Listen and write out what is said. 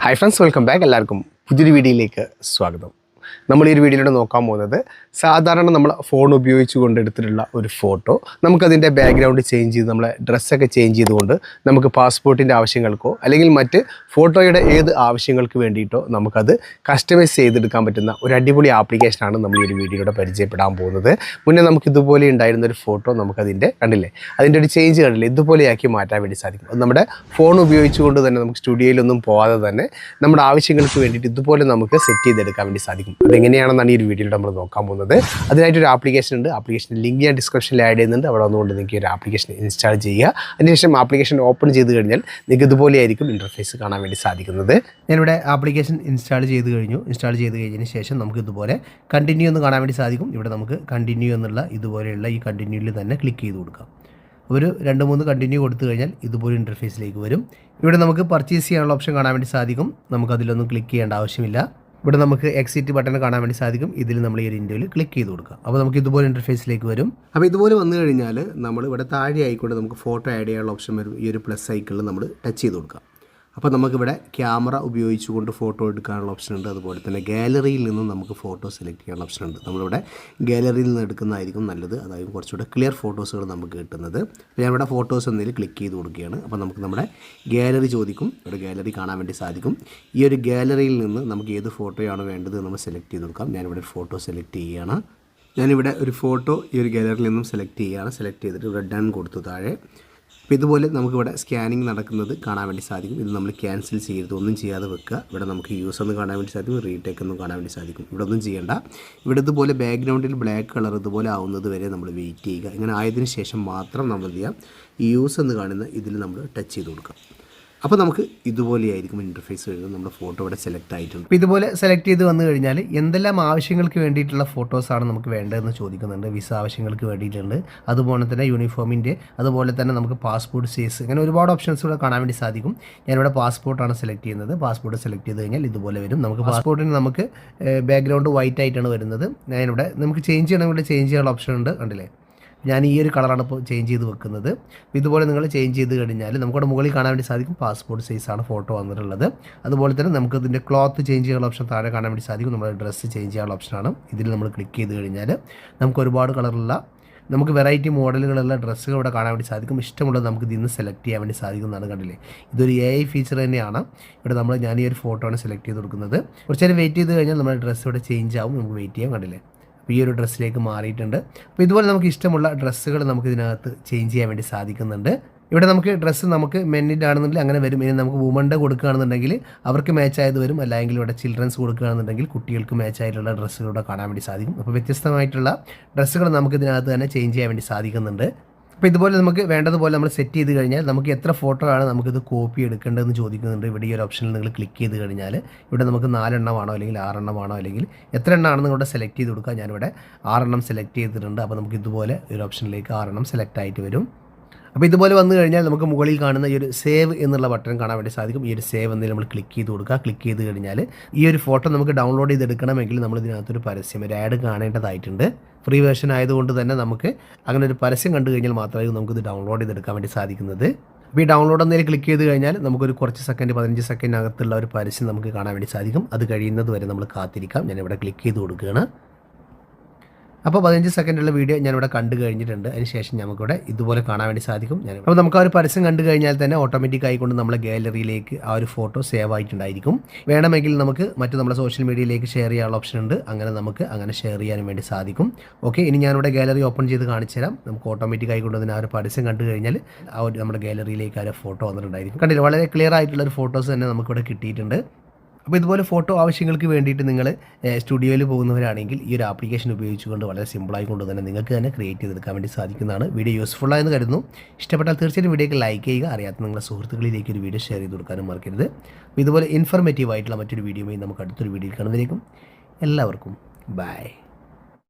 Hi friends, welcome back. എല്ലാവർക്കും പുതിയൊരു വീഡിയോയിലേക്ക് സ്വാഗതം. നമ്മൾ ഈ ഒരു വീഡിയോയിലൂടെ നോക്കാൻ പോകുന്നത് സാധാരണ നമ്മൾ ഫോൺ ഉപയോഗിച്ച് കൊണ്ടെടുത്തിട്ടുള്ള ഒരു ഫോട്ടോ നമുക്കതിൻ്റെ ബാക്ക്ഗ്രൗണ്ട് ചേഞ്ച് ചെയ്ത് നമ്മളെ ഡ്രസ്സൊക്കെ ചേഞ്ച് ചെയ്തുകൊണ്ട് നമുക്ക് പാസ്പോർട്ടിൻ്റെ ആവശ്യങ്ങൾക്കോ അല്ലെങ്കിൽ മറ്റ് ഫോട്ടോയുടെ ഏത് ആവശ്യങ്ങൾക്ക് വേണ്ടിയിട്ടോ നമുക്കത് കസ്റ്റമൈസ് ചെയ്തെടുക്കാൻ പറ്റുന്ന ഒരു അടിപൊളി ആപ്ലിക്കേഷനാണ് നമ്മൾ ഈ ഒരു വീഡിയോയിലൂടെ പരിചയപ്പെടാൻ പോകുന്നത്. മുന്നേ നമുക്ക് ഇതുപോലെ ഉണ്ടായിരുന്ന ഒരു ഫോട്ടോ നമുക്കതിൻ്റെ കണ്ടില്ലേ, അതിൻ്റെ ഒരു ചേഞ്ച് കണ്ടില്ലേ, ഇതുപോലെയാക്കി മാറ്റാൻ വേണ്ടി സാധിക്കും. അത് നമ്മുടെ ഫോൺ ഉപയോഗിച്ചുകൊണ്ട് തന്നെ നമുക്ക് സ്റ്റുഡിയോയിലൊന്നും പോകാതെ തന്നെ നമ്മുടെ ആവശ്യങ്ങൾക്ക് വേണ്ടിയിട്ട് ഇതുപോലെ നമുക്ക് സെറ്റ് ചെയ്തെടുക്കാൻ വേണ്ടി സാധിക്കും. അതെങ്ങനെയാണെന്നാണ് ഈ ഒരു വീഡിയോയിൽ നമ്മൾ നോക്കാൻ പോകുന്നത്. അതിനായിട്ടൊരു ആപ്ലിക്കേഷൻ ഉണ്ട്. ആപ്ലിക്കേഷൻ്റെ ലിങ്ക് ഞാൻ ഡിസ്ക്രിപ്ഷനിൽ ആഡ് ചെയ്യുന്നുണ്ട്. അവിടെ വന്നുകൊണ്ട് നിങ്ങൾക്ക് ഒരു ആപ്ലിക്കേഷൻ ഇൻസ്റ്റാൾ ചെയ്യുക. അതിനുശേഷം ആപ്ലിക്കേഷൻ ഓപ്പൺ ചെയ്ത് കഴിഞ്ഞാൽ നിങ്ങൾക്ക് ഇതുപോലെയായിരിക്കും ഇൻ്റർഫേസ് കാണാൻ വേണ്ടി സാധിക്കുന്നത്. ഞാനിവിടെ ആപ്ലിക്കേഷൻ ഇൻസ്റ്റാൾ ചെയ്ത് കഴിഞ്ഞതിന് ശേഷം നമുക്ക് ഇതുപോലെ കണ്ടിന്യൂ എന്ന് കാണാൻ വേണ്ടി സാധിക്കും. ഇവിടെ നമുക്ക് കണ്ടിന്യൂ എന്നുള്ള ഇതുപോലെയുള്ള ഈ കണ്ടിന്യൂവിൽ തന്നെ ക്ലിക്ക് ചെയ്ത് കൊടുക്കാം. ഒരു 2-3 കണ്ടിന്യൂ കൊടുത്തു കഴിഞ്ഞാൽ ഇതുപോലെ ഇൻ്റർഫേസിലേക്ക് വരും. ഇവിടെ നമുക്ക് പർച്ചേസ് ചെയ്യാനുള്ള ഓപ്ഷൻ കാണാൻ വേണ്ടി സാധിക്കും. നമുക്കതിലൊന്നും ക്ലിക്ക് ചെയ്യേണ്ട ആവശ്യമില്ല. ഇവിടെ നമുക്ക് എക്സിറ്റ് ബട്ടൺ കാണാൻ വേണ്ടി സാധിക്കും. ഇതിൽ നമ്മൾ ഈ ഒരു ഇൻഡോയിൽ ക്ലിക്ക് ചെയ്ത് കൊടുക്കുക. അപ്പോൾ നമുക്ക് ഇതുപോലെ ഇൻ്റർഫേസിലേക്ക് വരും. അപ്പോൾ ഇതുപോലെ വന്നു കഴിഞ്ഞാൽ നമ്മൾ ഇവിടെ താഴെ ആയിക്കൊണ്ട് നമുക്ക് ഫോട്ടോ ആഡ് ചെയ്യാനുള്ള ഓപ്ഷൻ വരും. ഈ ഒരു പ്ലസ് ഐക്കണിൽ നമ്മൾ ടച്ച് ചെയ്ത് കൊടുക്കുക. അപ്പോൾ നമുക്കിവിടെ ക്യാമറ ഉപയോഗിച്ചുകൊണ്ട് ഫോട്ടോ എടുക്കാനുള്ള ഓപ്ഷൻ ഉണ്ട്. അതുപോലെ തന്നെ ഗാലറിയിൽ നിന്നും നമുക്ക് ഫോട്ടോ സെലക്ട് ചെയ്യാനുള്ള ഓപ്ഷൻ ഉണ്ട്. നമ്മളിവിടെ ഗാലറിയിൽ നിന്ന് എടുക്കുന്നതായിരിക്കും നല്ലത്. അതായത് കുറച്ചുകൂടെ ക്ലിയർ ഫോട്ടോസുകൾ നമുക്ക് കിട്ടുന്നത്. അപ്പോൾ ഞാൻ ഇവിടെ ഫോട്ടോസ് എന്നതിൽ ക്ലിക്ക് ചെയ്ത് കൊടുക്കുകയാണ്. അപ്പോൾ നമുക്ക് നമ്മുടെ ഗാലറി ചോദിക്കും. ഇവിടെ ഗാലറി കാണാൻ വേണ്ടി സാധിക്കും. ഈ ഒരു ഗാലറിയിൽ നിന്ന് നമുക്ക് ഏത് ഫോട്ടോയാണ് വേണ്ടത് നമ്മൾ സെലക്ട് ചെയ്ത് കൊടുക്കാം. ഞാനിവിടെ ഒരു ഫോട്ടോ സെലക്ട് ചെയ്യുകയാണ്. ഞാനിവിടെ ഒരു ഫോട്ടോ ഈ ഒരു ഗാലറിയിൽ നിന്നും സെലക്ട് ചെയ്യുകയാണ്. സെലക്ട് ചെയ്തിട്ട് ഇവിടെ ഡൺ കൊടുത്തു താഴെ. അപ്പോൾ ഇതുപോലെ നമുക്കിവിടെ സ്കാനിങ് നടക്കുന്നത് കാണാൻ വേണ്ടി സാധിക്കും. ഇത് നമ്മൾ ക്യാൻസൽ ചെയ്യരുത്, ഒന്നും ചെയ്യാതെ വെക്കുക. ഇവിടെ നമുക്ക് യൂസ് എന്ന് കാണാൻ വേണ്ടി സാധിക്കും, റീടേക്ക് എന്നും കാണാൻ വേണ്ടി സാധിക്കും. ഇവിടെ ഒന്നും ചെയ്യേണ്ട. ഇവിടെ ഇതുപോലെ ബാക്ക്ഗ്രൗണ്ടിൽ ബ്ലാക്ക് കളർ ഇതുപോലെ ആവുന്നത് വരെ നമ്മൾ വെയിറ്റ് ചെയ്യുക. ഇങ്ങനെ ആയതിനു ശേഷം മാത്രം നമ്മൾ എന്ത് ചെയ്യാം, ഈ യൂസ് എന്ന് കാണുന്ന ഇതിൽ നമ്മൾ ടച്ച് ചെയ്ത് കൊടുക്കാം. അപ്പോൾ നമുക്ക് ഇതുപോലെയായിരിക്കും ഇൻ്റർഫേസ് വരുന്നത്. നമ്മുടെ ഫോട്ടോ ഇവിടെ സെലക്ട് ആയിട്ടുണ്ട്. അപ്പോൾ ഇതുപോലെ സെലക്ട് ചെയ്ത് വന്നു കഴിഞ്ഞാൽ എന്തെല്ലാം ആവശ്യങ്ങൾക്ക് വേണ്ടിയിട്ടുള്ള ഫോട്ടോസാണ് നമുക്ക് വേണ്ടതെന്ന് ചോദിക്കുന്നുണ്ട്. വിസ ആവശ്യങ്ങൾക്ക് വേണ്ടിയിട്ടുണ്ട്, അതുപോലെ തന്നെ യൂണിഫോമിൻ്റെ, അതുപോലെ തന്നെ നമുക്ക് പാസ്പോർട്ട് സൈസ്, അങ്ങനെ ഒരുപാട് ഓപ്ഷൻസ് ഇവിടെ കാണാൻ വേണ്ടി സാധിക്കും. ഞാനിവിടെ പാസ്പോർട്ടാണ് സെലക്ട് ചെയ്യുന്നത്. പാസ്പോർട്ട് സെലക്ട് ചെയ്ത് കഴിഞ്ഞാൽ ഇതുപോലെ വരും. നമുക്ക് പാസ്പോർട്ടിന് നമുക്ക് ബാക്ക്ഗ്രൗണ്ട് വൈറ്റ് ആയിട്ടാണ് വരുന്നത്. ഞാനിവിടെ നമുക്ക് ചേഞ്ച് ചെയ്യണമെങ്കിൽ ചേഞ്ച് ചെയ്യാനുള്ള ഓപ്ഷൻ ഉണ്ട്. കണ്ടില്ലേ, ഞാൻ ഈ ഒരു കളറാണ് ഇപ്പോൾ ചേഞ്ച് ചെയ്ത് വെക്കുന്നത്. ഇതുപോലെ നിങ്ങൾ ചേഞ്ച് ചെയ്ത് കഴിഞ്ഞാൽ നമുക്കവിടെ മുകളിൽ കാണാൻ വേണ്ടി സാധിക്കും പാസ്പോർട്ട് സൈസാണ് ഫോട്ടോ വന്നിട്ടുള്ളത്. അതുപോലെ തന്നെ നമുക്ക് ഇതിൻ്റെ ക്ലോത്ത് ചേഞ്ച് ചെയ്യാനുള്ള ഓപ്ഷൻ താഴെ കാണാൻ വേണ്ടി സാധിക്കും. നമ്മുടെ ഡ്രസ്സ് ചേഞ്ച് ചെയ്യാനുള്ള ഓപ്ഷനാണ്. ഇതിൽ നമ്മൾ ക്ലിക്ക് ചെയ്ത് കഴിഞ്ഞാൽ നമുക്ക് ഒരുപാട് കളറുള്ള നമുക്ക് വെറൈറ്റി മോഡലുകളുള്ള ഡ്രസ്സുകൾ ഇവിടെ കാണാൻ വേണ്ടി സാധിക്കും. ഇഷ്ടമുള്ളത് നമുക്ക് ഇതിൽ നിന്ന് സെലക്ട് ചെയ്യാൻ വേണ്ടി സാധിക്കുന്നതാണ്. കണ്ടില്ലേ, ഇതൊരു AI ഫീച്ചർ തന്നെയാണ്. ഇവിടെ ഞാൻ ഈ ഒരു ഫോട്ടോ ആണ് സെലക്ട് ചെയ്ത് കൊടുക്കുന്നത്. കുറച്ച് നേരം വെയിറ്റ് ചെയ്ത് കഴിഞ്ഞാൽ നമ്മുടെ ഡ്രസ്സ് ഇവിടെ ചേഞ്ച് ആവും. നമുക്ക് വെയിറ്റ് ചെയ്യാം. കണ്ടില്ലേ, ഈ ഒരു ഡ്രസ്സിലേക്ക് മാറിയിട്ടുണ്ട്. അപ്പോൾ ഇതുപോലെ നമുക്ക് ഇഷ്ടമുള്ള ഡ്രസ്സുകൾ നമുക്ക് ഇതിനകത്ത് ചേഞ്ച് ചെയ്യാൻ വേണ്ടി സാധിക്കുന്നുണ്ട്. ഇവിടെ നമുക്ക് ഡ്രസ്സ് നമുക്ക് മെന്നിൻ്റെ ആണെന്നുണ്ടെങ്കിൽ അങ്ങനെ വരും. ഇനി നമുക്ക് വുമൻ്റെ കൊടുക്കുകയാണെന്നുണ്ടെങ്കിൽ അവർക്ക് മാച്ചായത് വരും. അല്ലെങ്കിൽ ഇവിടെ ചിൽഡ്രൻസ് കൊടുക്കുകയാണെന്നുണ്ടെങ്കിൽ കുട്ടികൾക്ക് മാച്ചായിട്ടുള്ള ഡ്രസ്സുകളിവിടെ കാണാൻ വേണ്ടി സാധിക്കും. അപ്പോൾ വ്യത്യസ്തമായിട്ടുള്ള ഡ്രസ്സുകൾ നമുക്ക് ഇതിനകത്ത് തന്നെ ചേഞ്ച് ചെയ്യാൻ വേണ്ടി സാധിക്കുന്നുണ്ട്. അപ്പോൾ ഇതുപോലെ നമുക്ക് വേണ്ടതുപോലെ നമ്മൾ സെറ്റ് ചെയ്ത് കഴിഞ്ഞാൽ നമുക്ക് എത്ര ഫോട്ടോ ആണ് നമുക്കിത് കോപ്പി എടുക്കേണ്ടതെന്ന് ചോദിക്കുന്നുണ്ട്. ഇവിടെ ഈ ഒരു ഓപ്ഷനിൽ നിങ്ങൾ ക്ലിക്ക് ചെയ്ത് കഴിഞ്ഞാൽ ഇവിടെ നമുക്ക് 4 എണ്ണമാണോ അല്ലെങ്കിൽ 6 എണ്ണമാണോ അല്ലെങ്കിൽ എത്ര എണ്ണമാണെന്ന് ഇവിടെ സെലക്ട് ചെയ്ത് കൊടുക്കുക. ഞാനിവിടെ 6 എണ്ണം സെലക്ട് ചെയ്തിട്ടുണ്ട്. അപ്പോൾ നമുക്ക് ഇതുപോലെ ഒരു ഓപ്ഷനിലേക്ക് 6 എണ്ണം സെലക്ട് ആയിട്ട് വരും. അപ്പോൾ ഇതുപോലെ വന്നു കഴിഞ്ഞാൽ നമുക്ക് മുകളിൽ കാണുന്ന ഈ ഒരു സേവ് എന്നുള്ള ബട്ടൺ കാണാൻ വേണ്ടി സാധിക്കും. ഈ ഒരു സേവ് എന്നതിൽ നമ്മൾ ക്ലിക്ക് ചെയ്ത് കൊടുക്കുക. ക്ലിക്ക് ചെയ്ത് കഴിഞ്ഞാൽ ഈ ഒരു ഫോട്ടോ നമുക്ക് ഡൗൺലോഡ് ചെയ്തെടുക്കണമെങ്കിൽ നമ്മൾ ഇതിനകത്തൊരു പരസ്യം, ഒരു ആഡ് കാണേണ്ടതായിട്ടുണ്ട്. ഫ്രീ വേർഷൻ ആയതുകൊണ്ട് തന്നെ നമുക്ക് അങ്ങനെ ഒരു പരസ്യം കണ്ടു കഴിഞ്ഞാൽ മാത്രമേ നമുക്കിത് ഡൗൺലോഡ് ചെയ്തെടുക്കാൻ വേണ്ടി സാധിക്കുന്നത്. അപ്പോൾ ഈ ഡൗൺലോഡ് എന്നതിൽ ക്ലിക്ക് ചെയ്ത് കഴിഞ്ഞാൽ നമുക്കൊരു കുറച്ച് സെക്കൻഡ് 15 സെക്കൻഡിനകത്തുള്ള ഒരു പരസ്യം നമുക്ക് കാണാൻ വേണ്ടി സാധിക്കും. അത് കഴിയുന്നത് വരെ നമ്മൾ കാത്തിരിക്കാം. ഞാനിവിടെ ക്ലിക്ക് ചെയ്ത് കൊടുക്കുകയാണ്. അപ്പോൾ 15 സെക്കൻഡുള്ള വീഡിയോ ഞാനിവിടെ കണ്ടു കഴിഞ്ഞിട്ടുണ്ട്. അതിനുശേഷം നമുക്കിവിടെ ഇതുപോലെ കാണാൻ വേണ്ടി സാധിക്കും. അപ്പോൾ നമുക്ക് ആ ഒരു പരസ്യം കണ്ടു കഴിഞ്ഞാൽ തന്നെ ഓട്ടോമാറ്റിക് ആയിക്കൊണ്ട് നമ്മളെ ഗാലറിയിലേക്ക് ആ ഒരു ഫോട്ടോ സേവ് ആയിട്ടുണ്ടായിരിക്കും. വേണമെങ്കിൽ നമുക്ക് മറ്റു നമ്മുടെ സോഷ്യൽ മീഡിയയിലേക്ക് ഷെയർ ചെയ്യാനുള്ള ഓപ്ഷൻ ഉണ്ട്. നമുക്ക് അങ്ങനെ ഷെയർ ചെയ്യാനും വേണ്ടി സാധിക്കും. ഓക്കെ, ഇനി ഞാനിവിടെ ഗാലറി ഓപ്പൺ ചെയ്ത് കാണിച്ചു തരാം. നമുക്ക് ഓട്ടോമാറ്റിക് ആയിക്കൊണ്ട് തന്നെ ആ ഒരു പരസ്യം കണ്ടു കഴിഞ്ഞാൽ ആ ഒരു നമ്മുടെ ഗാലറിയിലേക്ക് ആ ഒരു ഫോട്ടോ വന്നിട്ടുണ്ടായിരിക്കും. കണ്ടില്ല, വളരെ ക്ലിയർ ആയിട്ടുള്ള ഒരു ഫോട്ടോസ് തന്നെ നമുക്കിവിടെ കിട്ടിയിട്ടുണ്ട്. അപ്പോൾ ഇതുപോലെ ഫോട്ടോ ആവശ്യങ്ങൾക്ക് വേണ്ടിയിട്ട് നിങ്ങൾ സ്റ്റുഡിയോയിൽ പോകുന്നവരാണെങ്കിൽ ഈ ഒരു ആപ്ലിക്കേഷൻ ഉപയോഗിച്ചുകൊണ്ട് വളരെ സിമ്പിളായിക്കൊണ്ട് തന്നെ നിങ്ങൾക്ക് തന്നെ ക്രിയേറ്റ് ചെയ്തെടുക്കാൻ വേണ്ടി സാധിക്കുന്നതാണ്. വീഡിയോ യൂസ്ഫുള്ളായെന്ന് കരുതുന്നു. ഇഷ്ടപ്പെട്ടാൽ തീർച്ചയായിട്ടും വീഡിയോക്ക് ലൈക്ക് ചെയ്യുക. അറിയാത്ത നിങ്ങളുടെ സുഹൃത്തുക്കളിലേക്ക് ഒരു വീഡിയോ ഷെയർ ചെയ്ത് കൊടുക്കാനും മറക്കരുത്. അപ്പോൾ ഇതുപോലെ ഇൻഫർമേറ്റീവ് ആയിട്ടുള്ള മറ്റൊരു വീഡിയോയുമായി നമുക്ക് അടുത്തൊരു വീഡിയോയിൽ കാണുന്നതിലേക്കും എല്ലാവർക്കും ബൈ.